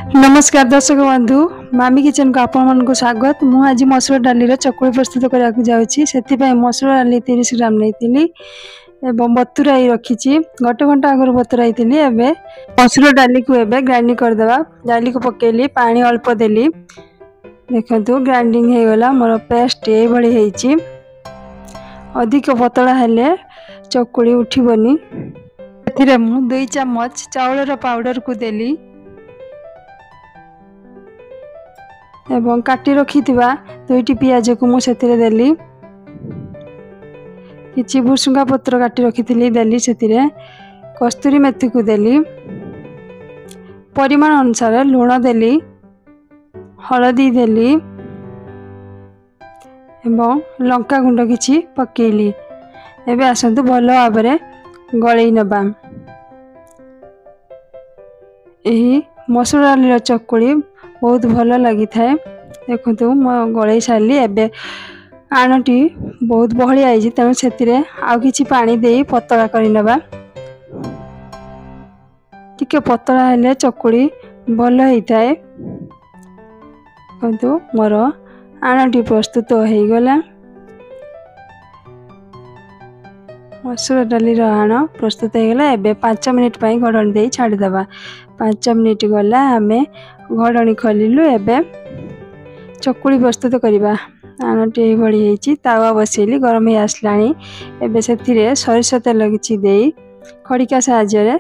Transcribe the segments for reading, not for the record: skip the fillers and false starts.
नमस्कार दर्शक बंधु मामी किचन को आपण मन को स्वागत। मु आज मसूर डाली चकुली प्रस्तुत करने जाऊँगी। से मसूर डाली 30 ग्राम नहीं एवं बतुराई रखी गोटे घंटा आगर बतुराई एवं मसूर डाली को एवं ग्राइंडिंग करदे। डाली को पकेली पानी अल्प देली देखु ग्राइंडिंग हो गला मोर पेस्ट ये अधिक पतला हेले चकुली उठिबनी। से मु 2 चम्मच चाउलर पाउडर को देली एवं काटी रखी 2टी पियाज को मुझे देली किछि भुसुंगा पत्र काटी रखी देली से कस्तूरी मेथी को देली परिमाण अनुसार लुण देली हलदी देली एवं लंका गुंड किछि पकेली। एबे आसंतु भल भाव गलई नबा। एही मसूर डाली चकुली बहुत भल लगी थाए। देखु मो गलई सारी एबे आनटी बहुत बहली आई तेणु से आउ किछि पानी दे पतला करनबा। टिके पतला हेले चकुली भल होता है। देखु मोर आनटी प्रस्तुत हो गला। मसूर डाली आण प्रस्तुत हो गला। एबे 5 मिनिट घोड़नी दे छाड़ीदबा। 5 मिनिट गला आमे घोड़नी खोलु। एबे चकुली प्रस्तुत करवा। आनटी ये तावा बसैली गरम हो आसलानी। एबे से सरिष तेल किछि दे खड़िका साहाय्य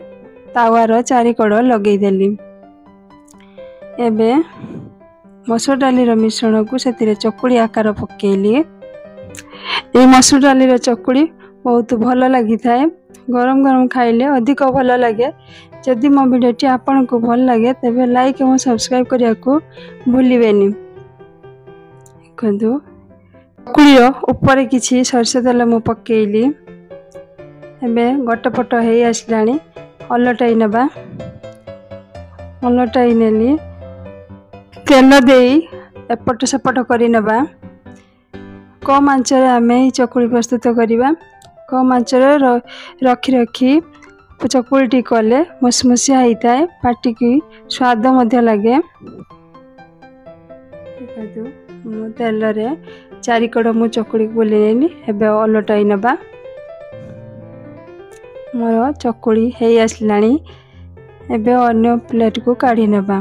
तावार चारिकड़ लगे देली। एबे मसूर डाली मिश्रण को से चकुली आकार पकेली। ये मसूर डाली चकुली बहुत भल लगी थाए। गरम गरम खाइले अधिक भल लगे। जदि मो वीडियोटी आपन को भल लगे तेबे लाइक और सब्सक्राइब करिया को भूलिबेनी। देखु चकुली ऊपर किछि सरस तेल मु पकेली। एबे गोटे पट हो आसलानी अलटाई नबा। अलटाई नेली तेल देई एपट सेपट करी नबा। कम आंच रे आमे चकुली प्रस्तुत करिबा। कम आंच रे रखी रखी चकुली कले मुसमुसिया होता है। पाटी की स्वाद मध्य लगे। मु तेल रे चारिकड़ मु चकुली बुलेनी। एबे अलटाई नबा। मोर चकुली हे आसलानी। एबे अन्य प्लेट को काढ़ी नबा।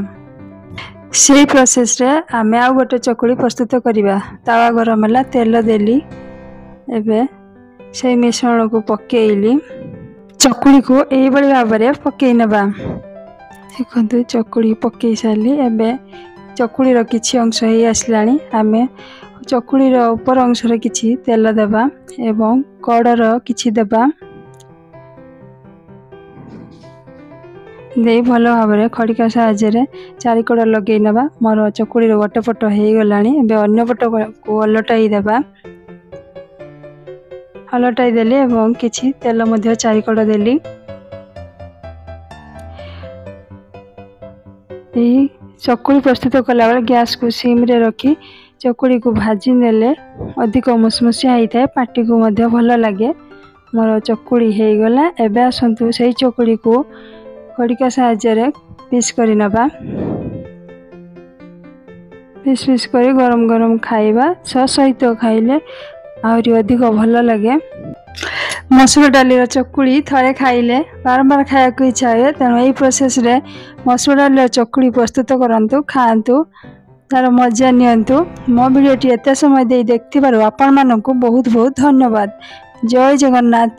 से प्रोसेस रे आमे आउ गोटे चकुली प्रस्तुत करिबा। तावा गरम होला तेल देली। एबे से मिश्रण को पकेइली। चकुली को यही भाव में पकई नबा। देखु चकुली पकई सारी। एबे चकुली किछि अंश हो आसलानी। आमे चकुली ऊपर अंश किछि तेल देबा एवं कड़र किछि देबा दे भल भाव में खड़िका साहाय्य चारिकड़ लगे नबा। मोर चकुली गोटे पट हो गलानी। एबे अन्य पट को अलटाई देबा। अलटाई देली एवं किछि तेल मध्य चारिकड़ देली। चकुली प्रस्तुत कला बेले गैस को सिम रे रखी चकुली को भाजी नेले अधिक मुसमुसिया होता है। पाटी को मध्य भल लगे। मोर चकुली हो गला। एबे आसंतु से चकुली को खड़िका साहाय्य पीस करी नबा। पीस पीस करी गरम गरम खाइबा। सहित खाइले आहरी अधिक भल लगे। मसूर डाली चकुली थरे खाइले बारंबार खाया को इच्छा हुए। तेणु यही प्रोसेस रे मसूर डाली चकुली प्रस्तुत करंतु खाआंतु तार मजा नियंतु। मो वीडियोटी एते समय दे देखथिबारु आपण मानकु बहुत बहुत धन्यवाद। जय जगन्नाथ।